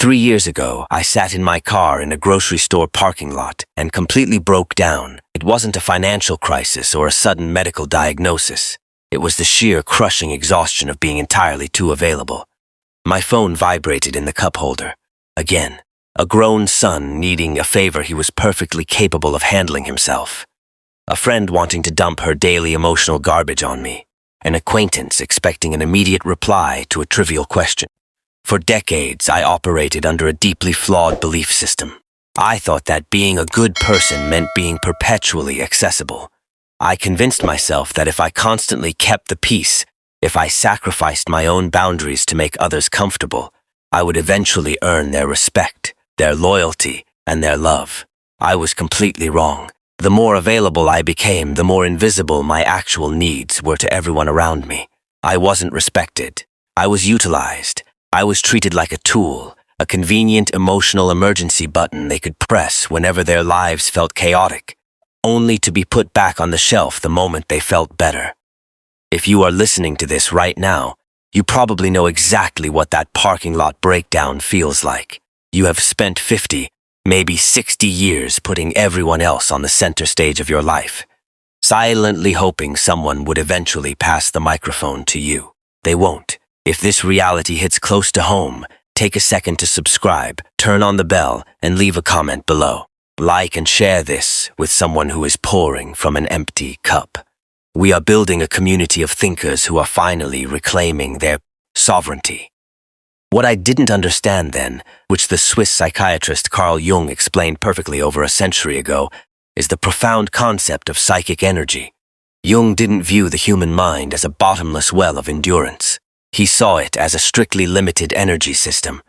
3 years ago, I sat in my car in a grocery store parking lot and completely broke down. It wasn't a financial crisis or a sudden medical diagnosis. It was the sheer crushing exhaustion of being entirely too available. My phone vibrated in the cup holder. Again, a grown son needing a favor he was perfectly capable of handling himself. A friend wanting to dump her daily emotional garbage on me. An acquaintance expecting an immediate reply to a trivial question. For decades, I operated under a deeply flawed belief system. I thought that being a good person meant being perpetually accessible. I convinced myself that if I constantly kept the peace, if I sacrificed my own boundaries to make others comfortable, I would eventually earn their respect, their loyalty, and their love. I was completely wrong. The more available I became, the more invisible my actual needs were to everyone around me. I wasn't respected. I was utilized. I was treated like a tool, a convenient emotional emergency button they could press whenever their lives felt chaotic, only to be put back on the shelf the moment they felt better. If you are listening to this right now, you probably know exactly what that parking lot breakdown feels like. You have spent 50, maybe 60 years putting everyone else on the center stage of your life, silently hoping someone would eventually pass the microphone to you. They won't. If this reality hits close to home, take a second to subscribe, turn on the bell, and leave a comment below. Like and share this with someone who is pouring from an empty cup. We are building a community of thinkers who are finally reclaiming their sovereignty. What I didn't understand then, which the Swiss psychiatrist Carl Jung explained perfectly over a century ago, is the profound concept of psychic energy. Jung didn't view the human mind as a bottomless well of endurance. He saw it as a strictly limited energy system.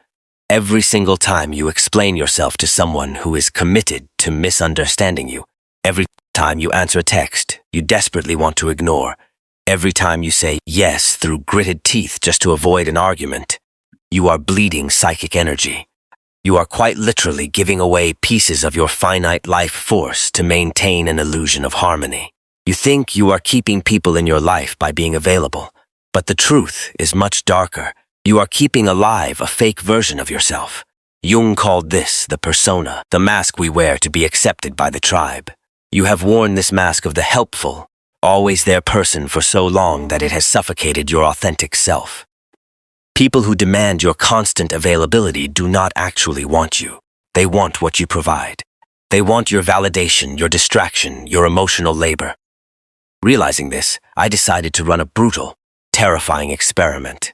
Every single time you explain yourself to someone who is committed to misunderstanding you, every time you answer a text you desperately want to ignore, every time you say yes through gritted teeth just to avoid an argument, you are bleeding psychic energy. You are quite literally giving away pieces of your finite life force to maintain an illusion of harmony. You think you are keeping people in your life by being available, but the truth is much darker. You are keeping alive a fake version of yourself. Jung called this the persona, the mask we wear to be accepted by the tribe. You have worn this mask of the helpful, always there person for so long that it has suffocated your authentic self. People who demand your constant availability do not actually want you. They want what you provide. They want your validation, your distraction, your emotional labor. Realizing this, I decided to run a brutal, terrifying experiment.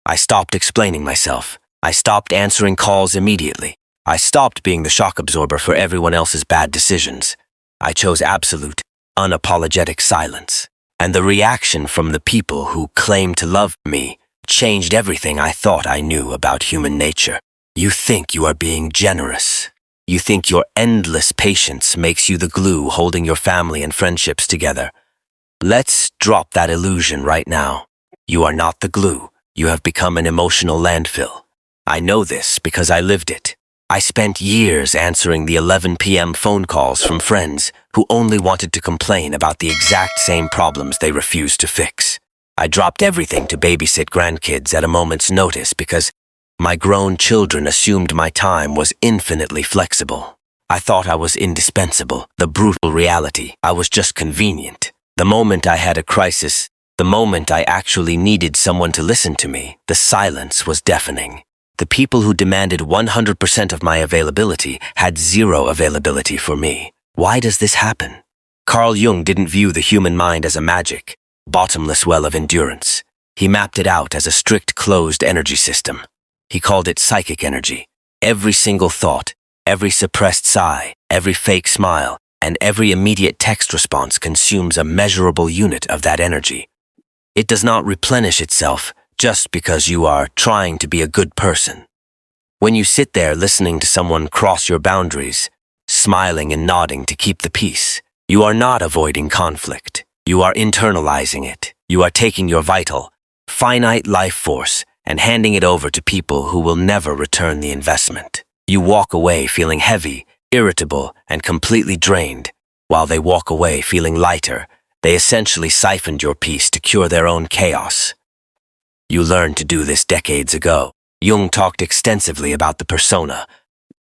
I stopped explaining myself. I stopped answering calls immediately. I stopped being the shock absorber for everyone else's bad decisions. I chose absolute, unapologetic silence. And the reaction from the people who claim to love me changed everything I thought I knew about human nature. You think you are being generous. You think your endless patience makes you the glue holding your family and friendships together. Let's drop that illusion right now. You are not the glue. You have become an emotional landfill. I know this because I lived it. I spent years answering the 11 p.m. phone calls from friends who only wanted to complain about the exact same problems they refused to fix. I dropped everything to babysit grandkids at a moment's notice because my grown children assumed my time was infinitely flexible. I thought I was indispensable. The brutal reality, I was just convenient. The moment I had a crisis, the moment I actually needed someone to listen to me, the silence was deafening. The people who demanded 100% of my availability had zero availability for me. Why does this happen? Carl Jung didn't view the human mind as a magic, bottomless well of endurance. He mapped it out as a strict closed energy system. He called it psychic energy. Every single thought, every suppressed sigh, every fake smile, and every immediate text response consumes a measurable unit of that energy. It does not replenish itself just because you are trying to be a good person. When you sit there listening to someone cross your boundaries, smiling and nodding to keep the peace, you are not avoiding conflict. You are internalizing it. You are taking your vital, finite life force and handing it over to people who will never return the investment. You walk away feeling heavy, irritable, and completely drained. While they walk away feeling lighter, they essentially siphoned your peace to cure their own chaos. You learned to do this decades ago. Jung talked extensively about the persona,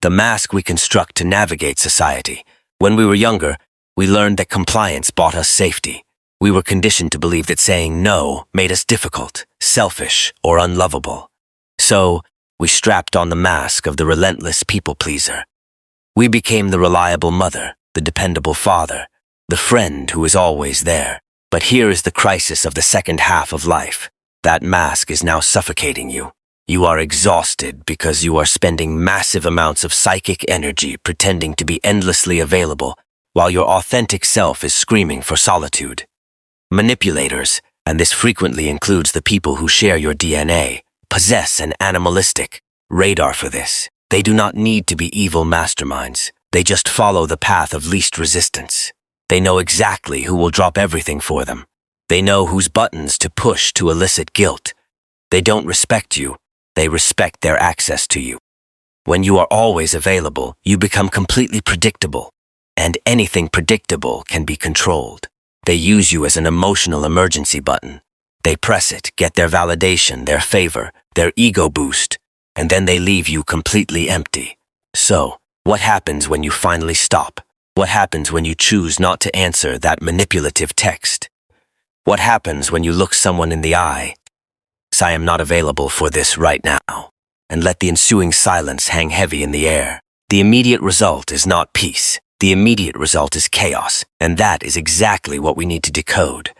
the mask we construct to navigate society. When we were younger, we learned that compliance bought us safety. We were conditioned to believe that saying no made us difficult, selfish, or unlovable. So, we strapped on the mask of the relentless people-pleaser. We became the reliable mother, the dependable father, the friend who is always there. But here is the crisis of the second half of life. That mask is now suffocating you. You are exhausted because you are spending massive amounts of psychic energy pretending to be endlessly available, while your authentic self is screaming for solitude. Manipulators, and this frequently includes the people who share your DNA, possess an animalistic radar for this. They do not need to be evil masterminds. They just follow the path of least resistance. They know exactly who will drop everything for them. They know whose buttons to push to elicit guilt. They don't respect you. They respect their access to you. When you are always available, you become completely predictable, and anything predictable can be controlled. They use you as an emotional emergency button. They press it, get their validation, their favor, their ego boost, and then they leave you completely empty. So, what happens when you finally stop? What happens when you choose not to answer that manipulative text? What happens when you look someone in the eye? I am not available for this right now, and let the ensuing silence hang heavy in the air. The immediate result is not peace. The immediate result is chaos, and that is exactly what we need to decode.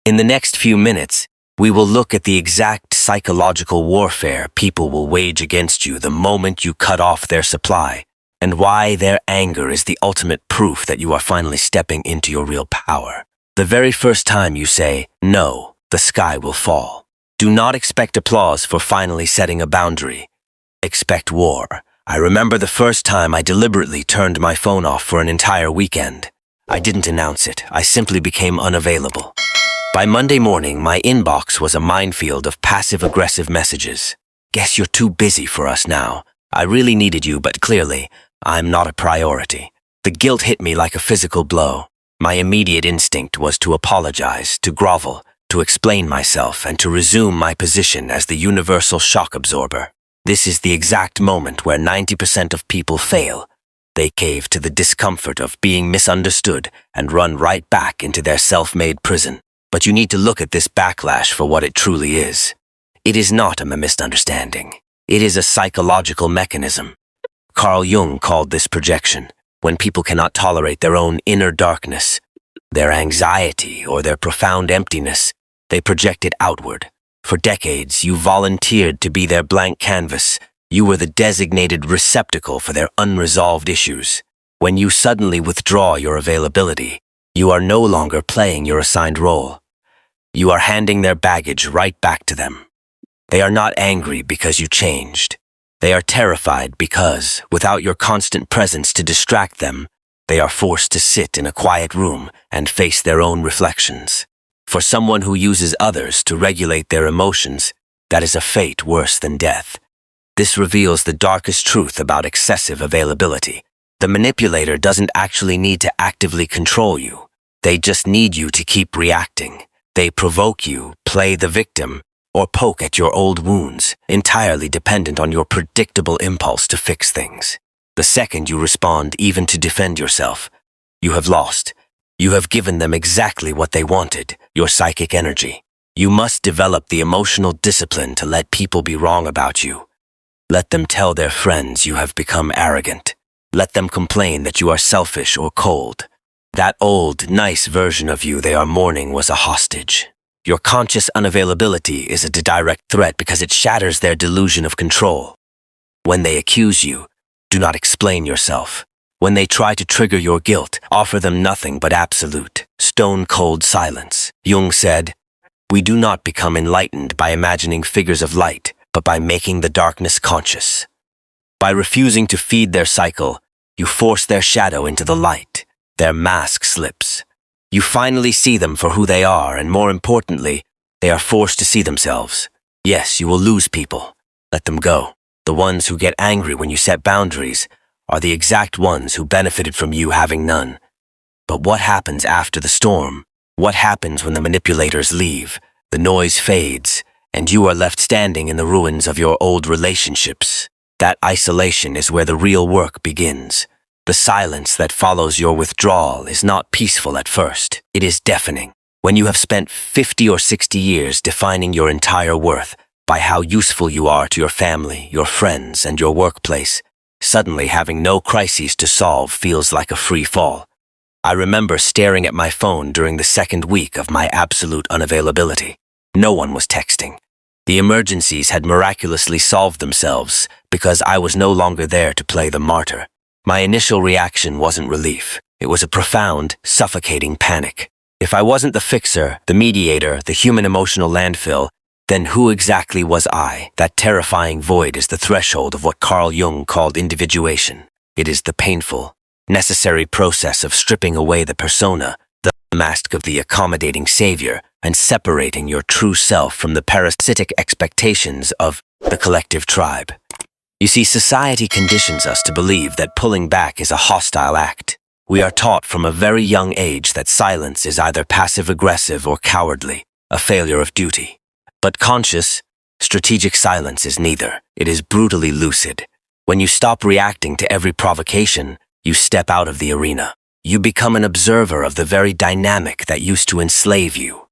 In the next few minutes, we will look at the exact psychological warfare people will wage against you the moment you cut off their supply, and why their anger is the ultimate proof that you are finally stepping into your real power. The very first time you say, no, the sky will fall. Do not expect applause for finally setting a boundary. Expect war. I remember the first time I deliberately turned my phone off for an entire weekend. I didn't announce it. I simply became unavailable. By Monday morning, my inbox was a minefield of passive-aggressive messages. Guess you're too busy for us now. I really needed you, but clearly, I'm not a priority. The guilt hit me like a physical blow. My immediate instinct was to apologize, to grovel, to explain myself, and to resume my position as the universal shock absorber. This is the exact moment where 90% of people fail. They cave to the discomfort of being misunderstood and run right back into their self-made prison. But you need to look at this backlash for what it truly is. It is not a misunderstanding. It is a psychological mechanism. Carl Jung called this projection, when people cannot tolerate their own inner darkness, their anxiety, or their profound emptiness. They project it outward. For decades, you volunteered to be their blank canvas. You were the designated receptacle for their unresolved issues. When you suddenly withdraw your availability, you are no longer playing your assigned role. You are handing their baggage right back to them. They are not angry because you changed. They are terrified because, without your constant presence to distract them, they are forced to sit in a quiet room and face their own reflections. For someone who uses others to regulate their emotions, that is a fate worse than death. This reveals the darkest truth about excessive availability. The manipulator doesn't actually need to actively control you. They just need you to keep reacting. They provoke you, play the victim, or poke at your old wounds, entirely dependent on your predictable impulse to fix things. The second you respond even to defend yourself, you have lost. You have given them exactly what they wanted, your psychic energy. You must develop the emotional discipline to let people be wrong about you. Let them tell their friends you have become arrogant. Let them complain that you are selfish or cold. That old, nice version of you they are mourning was a hostage. Your conscious unavailability is a direct threat because it shatters their delusion of control. When they accuse you, do not explain yourself. When they try to trigger your guilt, offer them nothing but absolute, stone-cold silence. Jung said, "We do not become enlightened by imagining figures of light, but by making the darkness conscious." By refusing to feed their cycle, you force their shadow into the light. Their mask slips. You finally see them for who they are, and more importantly, they are forced to see themselves. Yes, you will lose people. Let them go. The ones who get angry when you set boundaries are the exact ones who benefited from you having none. But what happens after the storm? What happens when the manipulators leave? The noise fades, and you are left standing in the ruins of your old relationships. That isolation is where the real work begins. The silence that follows your withdrawal is not peaceful at first. It is deafening. When you have spent 50 or 60 years defining your entire worth by how useful you are to your family, your friends, and your workplace, suddenly having no crises to solve feels like a free fall. I remember staring at my phone during the second week of my absolute unavailability. No one was texting. The emergencies had miraculously solved themselves because I was no longer there to play the martyr. My initial reaction wasn't relief. It was a profound, suffocating panic. If I wasn't the fixer, the mediator, the human emotional landfill, then who exactly was I? That terrifying void is the threshold of what Carl Jung called individuation. It is the painful, necessary process of stripping away the persona, the mask of the accommodating savior, and separating your true self from the parasitic expectations of the collective tribe. You see, society conditions us to believe that pulling back is a hostile act. We are taught from a very young age that silence is either passive-aggressive or cowardly, a failure of duty. But conscious, strategic silence is neither. It is brutally lucid. When you stop reacting to every provocation, you step out of the arena. You become an observer of the very dynamic that used to enslave you.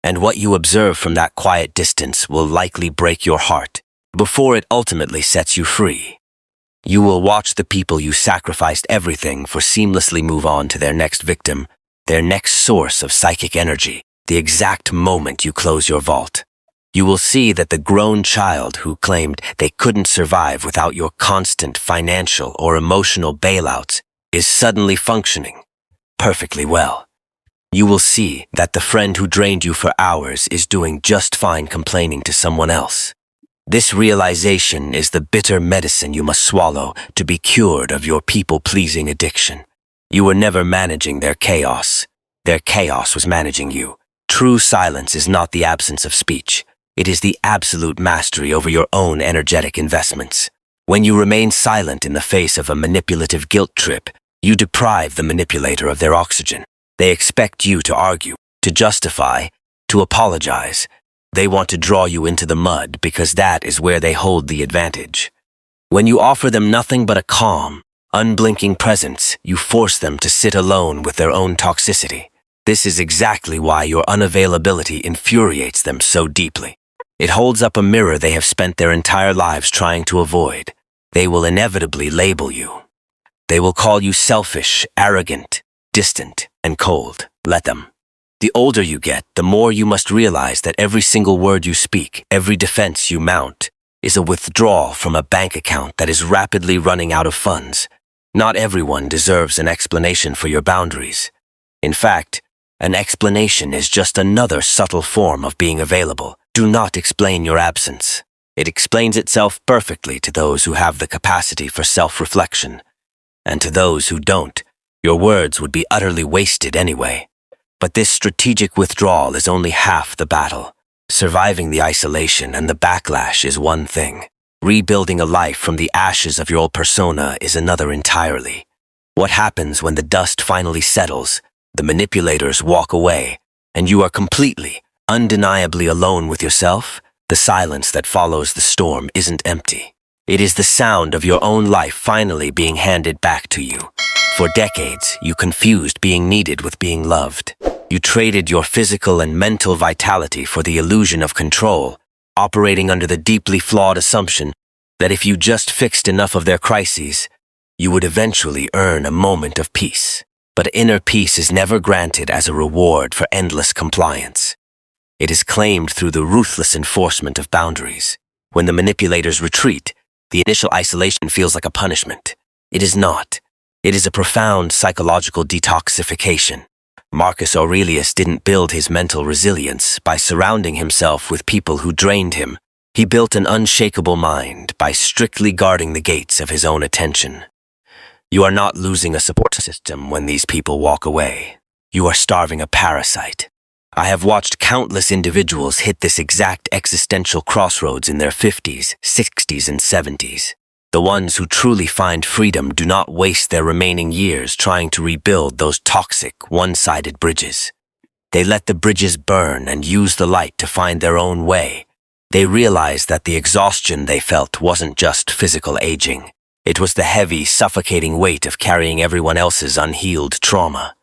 And what you observe from that quiet distance will likely break your heart before it ultimately sets you free. You will watch the people you sacrificed everything for seamlessly move on to their next victim, their next source of psychic energy, the exact moment you close your vault. You will see that the grown child who claimed they couldn't survive without your constant financial or emotional bailouts is suddenly functioning perfectly well. You will see that the friend who drained you for hours is doing just fine complaining to someone else. This realization is the bitter medicine you must swallow to be cured of your people-pleasing addiction. You were never managing their chaos. Their chaos was managing you. True silence is not the absence of speech. It is the absolute mastery over your own energetic investments. When you remain silent in the face of a manipulative guilt trip, you deprive the manipulator of their oxygen. They expect you to argue, to justify, to apologize. They want to draw you into the mud because that is where they hold the advantage. When you offer them nothing but a calm, unblinking presence, you force them to sit alone with their own toxicity. This is exactly why your unavailability infuriates them so deeply. It holds up a mirror they have spent their entire lives trying to avoid. They will inevitably label you. They will call you selfish, arrogant, distant, and cold. Let them. The older you get, the more you must realize that every single word you speak, every defense you mount, is a withdrawal from a bank account that is rapidly running out of funds. Not everyone deserves an explanation for your boundaries. In fact, an explanation is just another subtle form of being available. Do not explain your absence. It explains itself perfectly to those who have the capacity for self-reflection. And to those who don't, your words would be utterly wasted anyway. But this strategic withdrawal is only half the battle. Surviving the isolation and the backlash is one thing. Rebuilding a life from the ashes of your old persona is another entirely. What happens when the dust finally settles, the manipulators walk away, and you are completely, undeniably alone with yourself? The silence that follows the storm isn't empty. It is the sound of your own life finally being handed back to you. For decades, you confused being needed with being loved. You traded your physical and mental vitality for the illusion of control, operating under the deeply flawed assumption that if you just fixed enough of their crises, you would eventually earn a moment of peace. But inner peace is never granted as a reward for endless compliance. It is claimed through the ruthless enforcement of boundaries. When the manipulators retreat, the initial isolation feels like a punishment. It is not. It is a profound psychological detoxification. Marcus Aurelius didn't build his mental resilience by surrounding himself with people who drained him. He built an unshakable mind by strictly guarding the gates of his own attention. You are not losing a support system when these people walk away. You are starving a parasite. I have watched countless individuals hit this exact existential crossroads in their 50s, 60s, and 70s. The ones who truly find freedom do not waste their remaining years trying to rebuild those toxic, one-sided bridges. They let the bridges burn and use the light to find their own way, They realized that the exhaustion they felt wasn't just physical aging. It was the heavy, suffocating weight of carrying everyone else's unhealed trauma.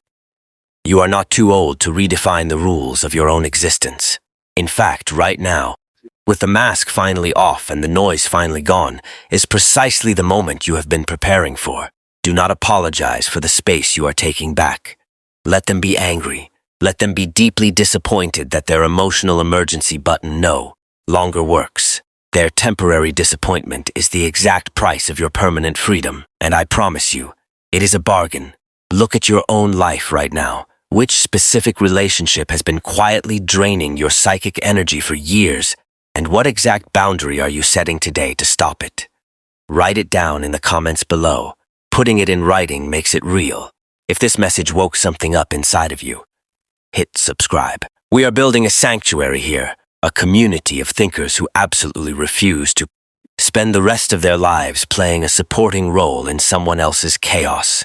You are not too old to redefine the rules of your own existence. In fact, right now, with the mask finally off and the noise finally gone, is precisely the moment you have been preparing for. Do not apologize for the space you are taking back. Let them be angry. Let them be deeply disappointed that their emotional emergency button no longer works. Their temporary disappointment is the exact price of your permanent freedom, and I promise you, it is a bargain. Look at your own life right now. Which specific relationship has been quietly draining your psychic energy for years, and what exact boundary are you setting today to stop it? Write it down in the comments below. Putting it in writing makes it real. If this message woke something up inside of you, hit subscribe. We are building a sanctuary here, a community of thinkers who absolutely refuse to spend the rest of their lives playing a supporting role in someone else's chaos.